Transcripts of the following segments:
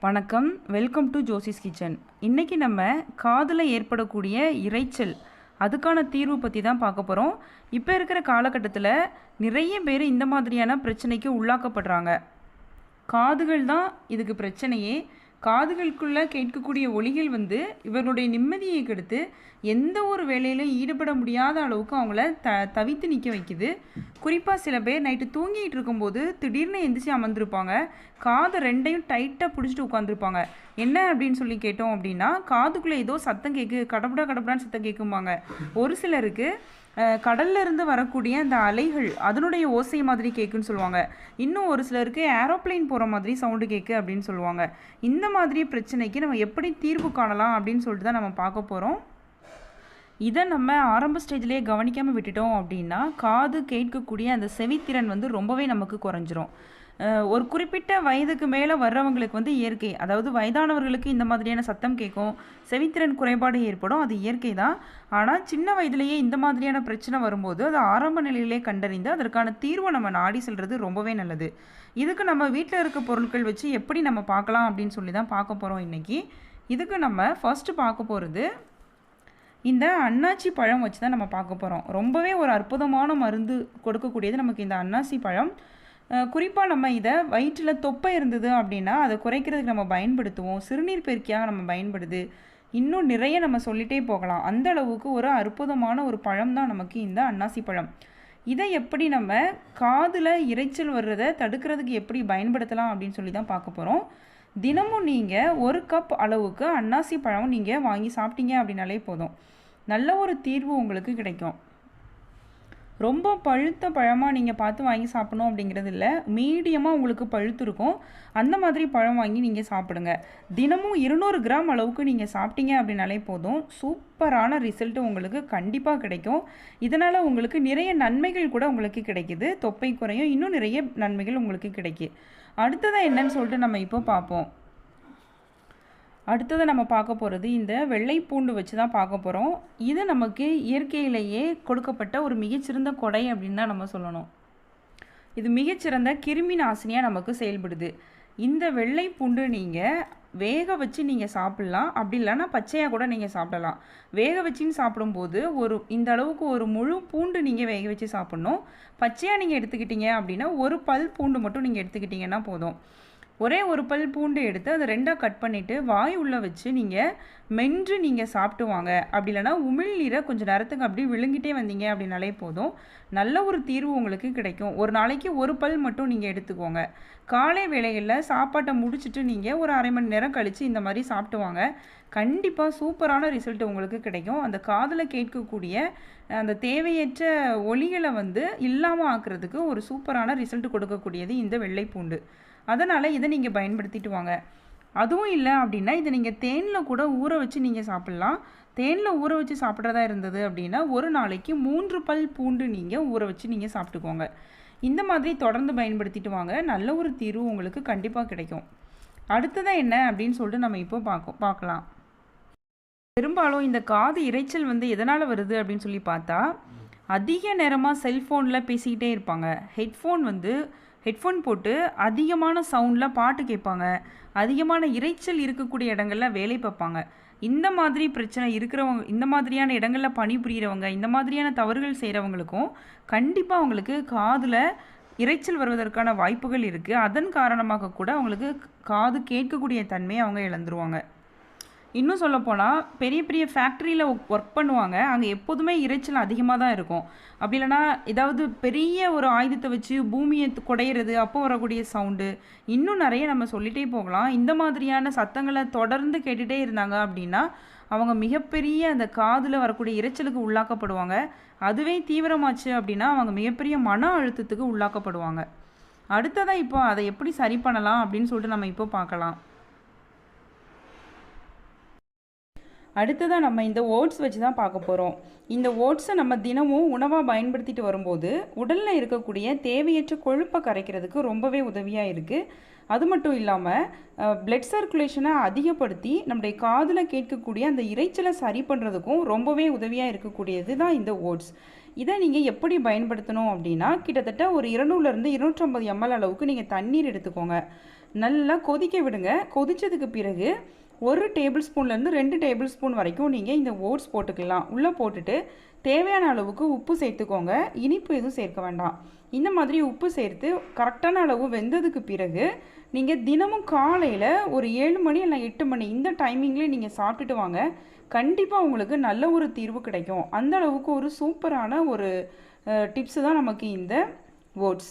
வணக்கம், welcome to Josie's kitchen. இன்றைக்கி நம்ம காதில் ஏற்படக்கூடிய இரைச்சல் அதுக்கான தீர்வு பற்றி தான் பார்க்க போகிறோம். இப்போ இருக்கிற காலகட்டத்தில் நிறைய பேர் இந்த மாதிரியான பிரச்சனைக்கு உள்ளாக்கப்படுறாங்க. காதுகள் தான் இதுக்கு பிரச்சனையே. காதுகளுக்குள்ளே கேட்கக்கூடிய ஒலிகள் இவர்களுடைய நிம்மதியை கெடுத்து எந்த ஒரு வேலையிலும் ஈடுபட முடியாத அளவுக்கு அவங்கள தவித்து நிற்க வைக்குது. குறிப்பாக சில பேர் நைட்டு தூங்கிட்டு இருக்கும்போது திடீர்னு எந்திரிச்சு அமர்ந்திருப்பாங்க. காதை ரெண்டையும் டைட்டாக பிடிச்சிட்டு உட்காந்துருப்பாங்க. என்ன அப்படின்னு சொல்லி கேட்டோம் அப்படின்னா, காதுக்குள்ளே ஏதோ சத்தம் கேட்கு, கடப்படா கடப்படான்னு சத்தம் கேட்கும்பாங்க. ஒரு சிலருக்கு கடல்ல இருந்து வரக்கூடிய அந்த அலைகள் அதனுடைய ஓசை மாதிரி கேட்குன்னு சொல்லுவாங்க. இன்னும் ஒரு சிலருக்கு ஏரோப்ளைன் போகிற மாதிரி சவுண்டு கேட்கு அப்படின்னு சொல்லுவாங்க. இந்த மாதிரி பிரச்சனைக்கு நம்ம எப்படி தீர்வு காணலாம் அப்படின்னு சொல்லிட்டு தான் நம்ம பார்க்க போகிறோம். இதை நம்ம ஆரம்ப ஸ்டேஜ்லேயே கவனிக்காமல் விட்டுட்டோம் அப்படின்னா காது கேட்கக்கூடிய அந்த செவித்திறன் ரொம்பவே நமக்கு குறைஞ்சிரும். ஒரு குறிப்பிட்ட வயதுக்கு மேலே வர்றவங்களுக்கு இயற்கை, அதாவது வயதானவர்களுக்கு இந்த மாதிரியான சத்தம் கேட்கும், செவித்திறன் குறைபாடு ஏற்படும், அது இயற்கை தான். ஆனால் சின்ன வயதிலேயே இந்த மாதிரியான பிரச்சனை வரும்போது அது ஆரம்ப நிலையிலே கண்டறிந்து அதற்கான தீர்வை நம்ம நாடி செல்வது ரொம்பவே நல்லது. இதுக்கு நம்ம வீட்டில் இருக்க பொருட்கள் வச்சு எப்படி நம்ம பார்க்கலாம் அப்படின்னு சொல்லி தான் பார்க்க போகிறோம் இன்றைக்கி. இதுக்கு நம்ம ஃபஸ்ட்டு பார்க்க போகிறது இந்த அன்னாசி பழம் வச்சு தான் நம்ம பார்க்க போகிறோம். ரொம்பவே ஒரு அற்புதமான மருந்து கொடுக்கக்கூடியது நமக்கு இந்த அன்னாசி பழம். குறிப்பாக நம்ம இதை வயிற்றில் தொப்பை இருந்தது அப்படின்னா அதை குறைக்கிறதுக்கு நம்ம பயன்படுத்துவோம். சிறுநீர் பெருக்கியாக நம்ம பயன்படுது. இன்னும் நிறைய நம்ம சொல்லிகிட்டே போகலாம். அந்த அளவுக்கு ஒரு அற்புதமான ஒரு பழம் தான் நமக்கு இந்த அன்னாசி பழம். இதை எப்படி நம்ம காதில் இரைச்சல் வர்றதை தடுக்கிறதுக்கு எப்படி பயன்படுத்தலாம் அப்படின்னு சொல்லி தான் பார்க்க போகிறோம். தினமும் நீங்கள் 1 கப் அளவுக்கு அன்னாசி பழம் நீங்கள் வாங்கி சாப்பிட்டீங்க அப்படின்னாலே போதும், நல்ல ஒரு தீர்வு உங்களுக்கு கிடைக்கும். ரொம்ப பழுத்த பழமாக நீங்கள் பார்த்து வாங்கி சாப்பிடணும் அப்படிங்கிறது இல்லை, மீடியமாக உங்களுக்கு பழுத்து இருக்கும் அந்த மாதிரி பழம் வாங்கி நீங்கள் சாப்பிடுங்க. தினமும் 200 கிராம் அளவுக்கு நீங்கள் சாப்பிட்டீங்க அப்படின்னாலே போதும், சூப்பரான ரிசல்ட்டு உங்களுக்கு கண்டிப்பாக கிடைக்கும். இதனால் உங்களுக்கு நிறைய நன்மைகள் கூட உங்களுக்கு கிடைக்குது. தொப்பை குறையும், இன்னும் நிறைய நன்மைகள் உங்களுக்கு கிடைக்கும். அடுத்ததாக என்னன்னு சொல்லிட்டு நம்ம இப்போ பார்ப்போம். அடுத்ததை நம்ம பார்க்க போகிறது இந்த வெள்ளை பூண்டு வச்சு தான் பார்க்க போகிறோம். இது நமக்கு இயற்கையிலேயே கொடுக்கப்பட்ட ஒரு மிகச்சிறந்த கொடை அப்படின்னு தான் நம்ம சொல்லணும். இது மிகச்சிறந்த கிருமி நாசினியாக நமக்கு செயல்படுது. இந்த வெள்ளை பூண்டு நீங்கள் வேக வச்சு நீங்கள் சாப்பிட்லாம், அப்படி இல்லைன்னா பச்சையாக கூட நீங்கள் சாப்பிடலாம். வேக வச்சுன்னு சாப்பிடும்போது இந்த அளவுக்கு ஒரு முழு பூண்டு நீங்கள் வேக வச்சு சாப்பிட்ணும். பச்சையாக நீங்கள் எடுத்துக்கிட்டீங்க அப்படின்னா ஒரு பல் பூண்டு மட்டும் நீங்கள் எடுத்துக்கிட்டிங்கன்னா போதும். ஒரே ஒரு பல் பூண்டு எடுத்து அதை 2ஆக கட் பண்ணிவிட்டு வாய் உள்ளே வச்சு நீங்கள் மென்று நீங்கள் சாப்பிட்டு வாங்க. அப்படி இல்லைனா உமிழ்நீரை கொஞ்சம் நேரத்துக்கு அப்படி விழுங்கிட்டே வந்தீங்க அப்படின்னாலே போதும், நல்ல ஒரு தீர்வு உங்களுக்கு கிடைக்கும். ஒரு நாளைக்கு ஒரு பல் மட்டும் நீங்கள் எடுத்துக்கோங்க. காலை வேளைகளில் சாப்பாட்டை முடிச்சுட்டு நீங்கள் ஒரு அரை மணி நேரம் கழித்து இந்த மாதிரி சாப்பிட்டு வாங்க. கண்டிப்பாக சூப்பரான ரிசல்ட் உங்களுக்கு கிடைக்கும். அந்த காதில் கேட்கக்கூடிய அந்த தேவையற்ற ஒலிகளை இல்லாமல் ஆக்குறதுக்கு ஒரு சூப்பரான ரிசல்ட் கொடுக்கக்கூடியது இந்த வெள்ளைப்பூண்டு. அதனால் இதை நீங்கள் பயன்படுத்திட்டு வாங்க. அதுவும் இல்லை அப்படின்னா இதை நீங்கள் தேனில் கூட ஊற வச்சு நீங்கள் சாப்பிட்லாம். தேனில் ஊற வச்சு சாப்பிட்றதா இருந்தது அப்படின்னா ஒரு நாளைக்கு 3 பல் பூண்டு நீங்கள் ஊற வச்சு நீங்கள் சாப்பிட்டுக்கோங்க. இந்த மாதிரி தொடர்ந்து பயன்படுத்திட்டு வாங்க, நல்ல ஒரு தீர்வு உங்களுக்கு கண்டிப்பாக கிடைக்கும். அடுத்ததாக என்ன அப்படின்னு சொல்லிட்டு நம்ம இப்போ பார்க்கலாம். பெரும்பாலும் இந்த காது இரைச்சல் எதனால் வருது அப்படின்னு சொல்லி பார்த்தா, அதிக நேரமாக செல்ஃபோனில் பேசிக்கிட்டே இருப்பாங்க. ஹெட்ஃபோன் போட்டு அதிகமான சவுண்டில் பாட்டு கேட்பாங்க. அதிகமான இரைச்சல் இருக்கக்கூடிய இடங்களில் வேலை பார்ப்பாங்க. இந்த மாதிரி பிரச்சனை இருக்கிறவங்க, இந்த மாதிரியான இடங்களில் பணிபுரிகிறவங்க, இந்த மாதிரியான தவறுகள் செய்கிறவங்களுக்கும் கண்டிப்பாக அவங்களுக்கு காதில் இரைச்சல் வருவதற்கான வாய்ப்புகள் இருக்குது. அதன் காரணமாக கூட அவங்களுக்கு காது கேட்கக்கூடிய தன்மையை அவங்க இழந்துருவாங்க. இன்னும் சொல்லப்போனால் பெரிய பெரிய ஃபேக்ட்ரியில் ஒர்க் பண்ணுவாங்க. அங்கே எப்போதுமே இரைச்சல் அதிகமாக தான் இருக்கும். அப்படி இல்லைனா ஏதாவது பெரிய ஒரு ஆயுதத்தை வச்சு பூமியை குடையிறது, அப்போ வரக்கூடிய சவுண்டு, இன்னும் நிறைய நம்ம சொல்லிகிட்டே போகலாம். இந்த மாதிரியான சத்தங்களை தொடர்ந்து கேட்டுகிட்டே இருந்தாங்க அப்படின்னா அவங்க மிகப்பெரிய அந்த காதில் வரக்கூடிய இரைச்சலுக்கு உள்ளாக்கப்படுவாங்க. அதுவே தீவிரமாச்சு அப்படின்னா அவங்க மிகப்பெரிய மன அழுத்தத்துக்கு உள்ளாக்கப்படுவாங்க. அடுத்ததாக இப்போ அதை எப்படி சரி பண்ணலாம் அப்படின்னு சொல்லிட்டு நம்ம இப்போ பார்க்கலாம். அடுத்ததாக நம்ம இந்த ஓட்ஸ் வச்சு தான் பார்க்க போகிறோம். இந்த ஓட்ஸை நம்ம தினமும் உணவாக பயன்படுத்திட்டு வரும்போது உடலில் இருக்கக்கூடிய தேவையற்ற கொழுப்பை கரைக்கிறதுக்கு ரொம்பவே உதவியாக இருக்குது. அது மட்டும் இல்லாமல் பிளட் சர்க்குலேஷனை அதிகப்படுத்தி நம்முடைய காதில் கேட்கக்கூடிய அந்த இரைச்சலை சரி பண்ணுறதுக்கும் ரொம்பவே உதவியாக இருக்கக்கூடியது தான் இந்த ஓட்ஸ். இதை நீங்கள் எப்படி பயன்படுத்தணும் அப்படின்னா, கிட்டத்தட்ட ஒரு 200லேருந்து 250 ml அளவுக்கு நீங்கள் தண்ணீர் எடுத்துக்கோங்க. நல்லா கொதிக்க விடுங்க. கொதித்ததுக்கு பிறகு 1 டேபிள் ஸ்பூன்லேருந்து 2 டேபிள் ஸ்பூன் வரைக்கும் நீங்கள் இந்த ஓட்ஸ் போட்டுக்கலாம். உள்ளே போட்டுட்டு தேவையான அளவுக்கு உப்பு சேர்த்துக்கோங்க. இனிப்பு எதுவும் சேர்க்க வேண்டாம். இந்த மாதிரி உப்பு சேர்த்து கரெக்டான அளவு வெந்ததுக்கு பிறகு நீங்கள் தினமும் காலையில் ஒரு 7 மணி இல்லை 8 மணி இந்த டைமிங்லேயே நீங்கள் சாப்பிட்டுட்டு வாங்க. கண்டிப்பாக உங்களுக்கு நல்ல ஒரு தீர்வு கிடைக்கும். அந்த அளவுக்கு ஒரு சூப்பரான ஒரு டிப்ஸு தான் நமக்கு இந்த ஓட்ஸ்.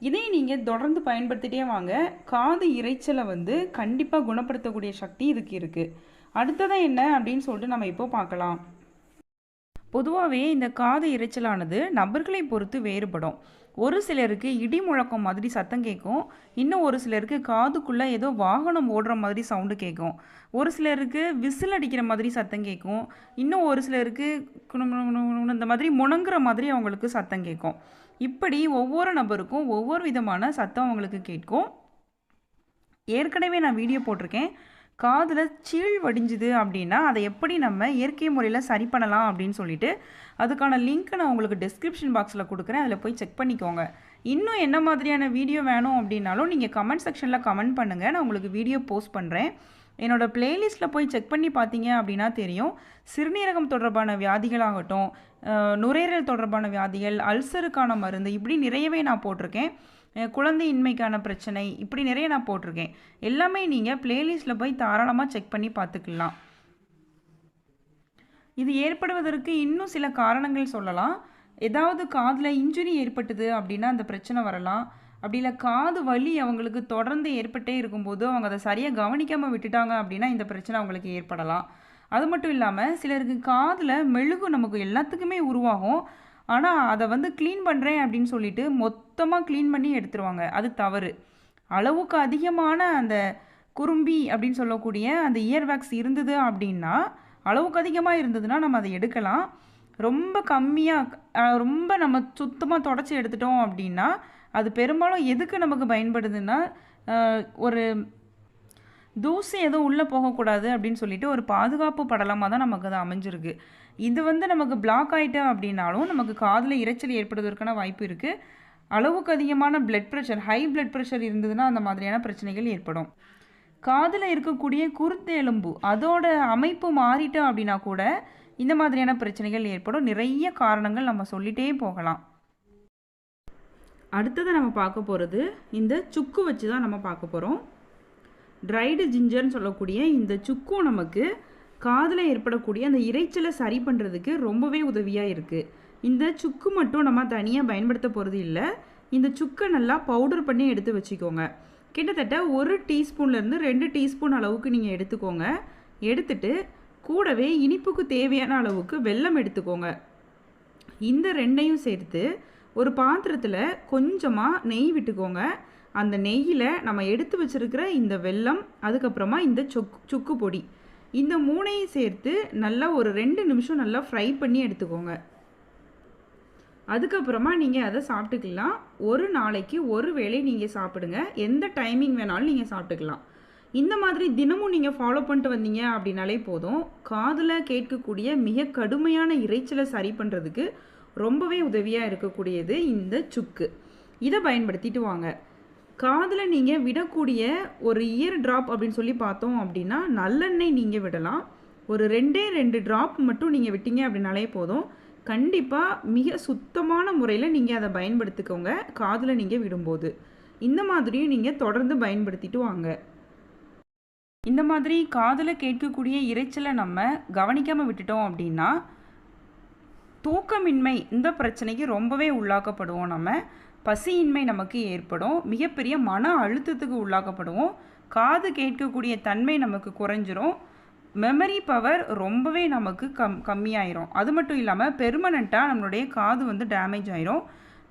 இதை நீங்கள் தொடர்ந்து பயன்படுத்திகிட்டே வாங்க. காது இரைச்சலை வந்து கண்டிப்பாக குணப்படுத்தக்கூடிய சக்தி இதுக்கு இருக்குது. அடுத்ததான் என்ன அப்படின்னு சொல்லிட்டு நம்ம இப்போ பார்க்கலாம். பொதுவாகவே இந்த காது இரைச்சலானது நபர்களை பொறுத்து வேறுபடும். ஒரு சிலருக்கு இடி முழக்கம் மாதிரி சத்தம் கேட்கும். இன்னும் ஒரு சிலருக்கு காதுக்குள்ளே ஏதோ வாகனம் ஓடுற மாதிரி சவுண்டு கேட்கும். ஒரு சிலருக்கு விசில் அடிக்கிற மாதிரி சத்தம் கேட்கும். இன்னும் ஒரு சிலருக்கு இந்த மாதிரி முணங்குற மாதிரி அவங்களுக்கு சத்தம் கேட்கும். இப்படி ஒவ்வொரு நபருக்கும் ஒவ்வொரு விதமான சத்தம் அவங்களுக்கு கேட்கும். ஏற்கனவே நான் வீடியோ போட்டிருக்கேன். காதில் சீழ் வடிஞ்சுது அப்படின்னா அதை எப்படி நம்ம இயற்கை முறையில் சரி பண்ணலாம் அப்படின்னு சொல்லிட்டு அதுக்கான லிங்க்கை நான் உங்களுக்கு டிஸ்கிரிப்ஷன் பாக்ஸில் கொடுக்குறேன். அதில் போய் செக் பண்ணிக்கோங்க. இன்னும் என்ன மாதிரியான வீடியோ வேணும் அப்படின்னாலும் நீங்கள் கமெண்ட் செக்ஷனில் கமெண்ட் பண்ணுங்கள். நான் உங்களுக்கு வீடியோ போஸ்ட் பண்ணுறேன். என்னோடய ப்ளேலிஸ்ட்டில் போய் செக் பண்ணி பார்த்தீங்க அப்படின்னா தெரியும். சிறுநீரகம் தொடர்பான வியாதிகளாகட்டும், நுரையீரல் தொடர்பான வியாதிகள், அல்சருக்கான மருந்து, இப்படி நிறையவே நான் போட்டிருக்கேன். குழந்தையின்மைக்கான பிரச்சனை, இப்படி நிறைய நான் போட்டிருக்கேன். எல்லாமே நீங்கள் ப்ளேலிஸ்ட்டில் போய் தாராளமாக செக் பண்ணி பார்த்துக்கலாம். இது ஏற்படுவதற்கு இன்னும் சில காரணங்கள் சொல்லலாம். ஏதாவது காதில் இன்ஜுரி ஏற்பட்டது அப்படின்னா அந்த பிரச்சனை வரலாம். அப்படி இல்லை காது வலி அவங்களுக்கு தொடர்ந்து ஏற்பட்டே இருக்கும்போது அவங்க அதை சரியாக கவனிக்காமல் விட்டுட்டாங்க அப்படின்னா இந்த பிரச்சனை அவங்களுக்கு ஏற்படலாம். அது மட்டும் இல்லாமல் சிலருக்கு காதில் மெழுகு நமக்கு எல்லாத்துக்குமே உருவாகும். ஆனால் அதை வந்து க்ளீன் பண்ணுறேன் அப்படின்னு சொல்லிட்டு மொத்தமாக க்ளீன் பண்ணி எடுத்துருவாங்க. அது தவறு. அளவுக்கு அதிகமான அந்த குறும்பி அப்படின்னு சொல்லக்கூடிய அந்த இயர்வேக்ஸ் இருந்தது அப்படின்னா, அளவுக்கு அதிகமாக இருந்ததுன்னா நம்ம அதை எடுக்கலாம். ரொம்ப கம்மியாக ரொம்ப நம்ம சுத்தமாக தொடச்சி எடுத்துட்டோம் அப்படின்னா அது பெரும்பாலும் எதுக்கு நமக்கு பயன்படுதுன்னா, ஒரு தூசி எதுவும் உள்ளே போகக்கூடாது அப்படின்னு சொல்லிட்டு ஒரு பாதுகாப்பு படலமாக தான் நமக்கு அது அமைஞ்சிருக்கு. இது வந்து நமக்கு பிளாக் ஆகிட்டேன் அப்படின்னாலும் நமக்கு காதில் இரைச்சல் ஏற்படுவதற்கான வாய்ப்பு இருக்குது. அளவுக்கு அதிகமான blood pressure, high blood pressure இருந்ததுன்னா அந்த மாதிரியான பிரச்சனைகள் ஏற்படும். காதில் இருக்கக்கூடிய குருத்து எலும்பு அதோட அமைப்பு மாறிட்டோம் அப்படின்னா கூட இந்த மாதிரியான பிரச்சனைகள் ஏற்படும். நிறைய காரணங்கள் நம்ம சொல்லிகிட்டே போகலாம். அடுத்தது நம்ம பார்க்க போகிறது இந்த சுக்கு வச்சு தான் நம்ம பார்க்க போகிறோம். ட்ரைடு ஜிஞ்சர்னு சொல்லக்கூடிய இந்த சுக்கும் நமக்கு காதில் ஏற்படக்கூடிய அந்த இரைச்சலை சரி பண்ணுறதுக்கு ரொம்பவே உதவியாக இருக்குது. இந்த சுக்கு மட்டும் நம்ம தனியாக பயன்படுத்த போகிறது இல்லை. இந்த சுக்கை நல்லா பவுடர் பண்ணி எடுத்து வச்சுக்கோங்க. கிட்டத்தட்ட 1 டீஸ்பூன்லேருந்து 2 டீஸ்பூன் அளவுக்கு நீங்கள் எடுத்துக்கோங்க. எடுத்துட்டு கூடவே இனிப்புக்கு தேவையான அளவுக்கு வெல்லம் எடுத்துக்கோங்க. இந்த ரெண்டையும் சேர்த்து ஒரு பாத்திரத்தில் கொஞ்சமாக நெய் விட்டுக்கோங்க. அந்த நெய்யில் நம்ம எடுத்து வச்சுருக்கிற இந்த வெல்லம், அதுக்கப்புறமா இந்த சுக்கு பொடி, இந்த 3ஐயும் சேர்த்து நல்லா ஒரு 2 நிமிஷம் நல்லா ஃப்ரை பண்ணி எடுத்துக்கோங்க. அதுக்கப்புறமா நீங்கள் அதை சாப்பிட்டுக்கலாம். ஒரு நாளைக்கு ஒரு வேளை நீங்கள் சாப்பிடுங்க. எந்த டைமிங் வேணாலும் நீங்கள் சாப்பிட்டுக்கலாம். இந்த மாதிரி தினமும் நீங்கள் ஃபாலோ பண்ணிட்டு வந்தீங்க அப்படின்னாலே போதும். காதில் கேட்கக்கூடிய மிக கடுமையான இரைச்சலை சரி பண்ணுறதுக்கு ரொம்பவே உதவியாக இருக்கக்கூடியது இந்த சுக்கு. இதை பயன்படுத்திட்டு வாங்க. காதில் நீங்கள் விடக்கூடிய ஒரு இயர் ட்ராப் அப்படின்னு சொல்லி பார்த்தோம் அப்படின்னா நல்லெண்ணெய் நீங்கள் விடலாம். ஒரு 2 ட்ராப் மட்டும் நீங்கள் விட்டீங்க அப்படின்னாலே போதும். கண்டிப்பாக மிக சுத்தமான முறையில் நீங்கள் அதை பயன்படுத்திக்கோங்க. காதில் நீங்கள் விடும்போது இந்த மாதிரியும் நீங்கள் தொடர்ந்து பயன்படுத்திட்டு வாங்க. இந்த மாதிரி காதில் கேட்கக்கூடிய இரைச்சலை நம்ம கவனிக்காமல் விட்டுட்டோம் அப்படின்னா தூக்கமின்மை இந்த பிரச்சனைக்கு ரொம்பவே உள்ளாக்கப்படுவோம். நம்ம பசியின்மை நமக்கு ஏற்படும். மிகப்பெரிய மன அழுத்தத்துக்கு உள்ளாக்கப்படுவோம். காது கேட்கக்கூடிய தன்மை நமக்கு குறைஞ்சிரும். மெமரி பவர் ரொம்பவே நமக்கு கம்மியாயிரும். அது மட்டும் இல்லாமல் பெர்மனண்ட்டாக நம்மளுடைய காது வந்து டேமேஜ் ஆயிரும்.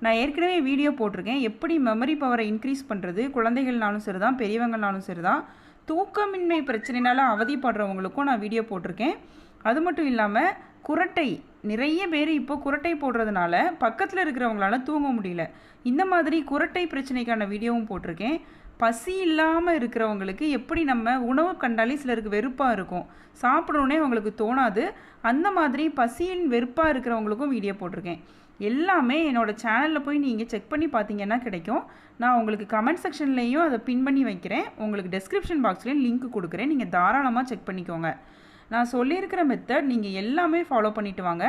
நான் ஏற்கனவே வீடியோ போட்டிருக்கேன், எப்படி மெமரி பவரை இன்க்ரீஸ் பண்ணுறது. குழந்தைகள்னாலும் சரி தான், பெரியவங்கனாலும் சரி தான். தூக்கமின்மை பிரச்சனைனால அவதிப்படுறவங்களுக்கும் நான் வீடியோ போட்டிருக்கேன். அது மட்டும் இல்லாமல் குரட்டை, நிறைய பேர் இப்போ குரட்டை போடுறதுனால பக்கத்தில் இருக்கிறவங்களால தூங்க முடியல. இந்த மாதிரி குரட்டை பிரச்சனைக்கான வீடியோவும் போட்டிருக்கேன். பசி இல்லாமல் இருக்கிறவங்களுக்கு எப்படி நம்ம உணவு கண்டாலே சிலருக்கு வெறுப்பாக இருக்கும், சாப்பிடணுன்னே அவங்களுக்கு தோணாது. அந்த மாதிரி பசியின் வெறுப்பாக இருக்கிறவங்களுக்கும் வீடியோ போட்டிருக்கேன். எல்லாமே என்னோடய சேனலில் போய் நீங்கள் செக் பண்ணி பார்த்தீங்கன்னா கிடைக்கும். நான் உங்களுக்கு கமெண்ட் செக்ஷன்லேயும் அதை பின் பண்ணி வைக்கிறேன். உங்களுக்கு டெஸ்கிரிப்ஷன் பாக்ஸ்லேயும் லிங்க் கொடுக்குறேன். நீங்கள் தாராளமாக செக் பண்ணிக்கோங்க. நான் சொல்லியிருக்கிற மெத்தட் நீங்கள் எல்லாமே ஃபாலோ பண்ணிட்டு வாங்க.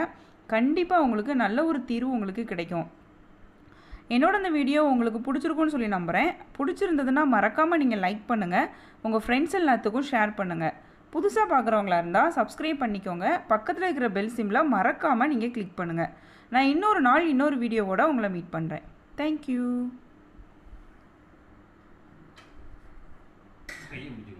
கண்டிப்பாக உங்களுக்கு நல்ல ஒரு தீர்வு உங்களுக்கு கிடைக்கும். என்னோட இந்த வீடியோ உங்களுக்கு பிடிச்சிருக்குன்னு சொல்லி நம்புகிறேன். பிடிச்சிருந்ததுன்னா மறக்காமல் நீங்கள் லைக் பண்ணுங்கள். உங்கள் ஃப்ரெண்ட்ஸ் எல்லாத்துக்கும் ஷேர் பண்ணுங்கள். புதுசாக பார்க்குறவங்களா இருந்தால் சப்ஸ்கிரைப் பண்ணிக்கோங்க. பக்கத்தில் இருக்கிற பெல் சிம்மில் மறக்காமல் நீங்கள் கிளிக் பண்ணுங்கள். நான் இன்னொரு நாள் இன்னொரு வீடியோவோட உங்களை மீட் பண்ணுறேன். தேங்க்யூ.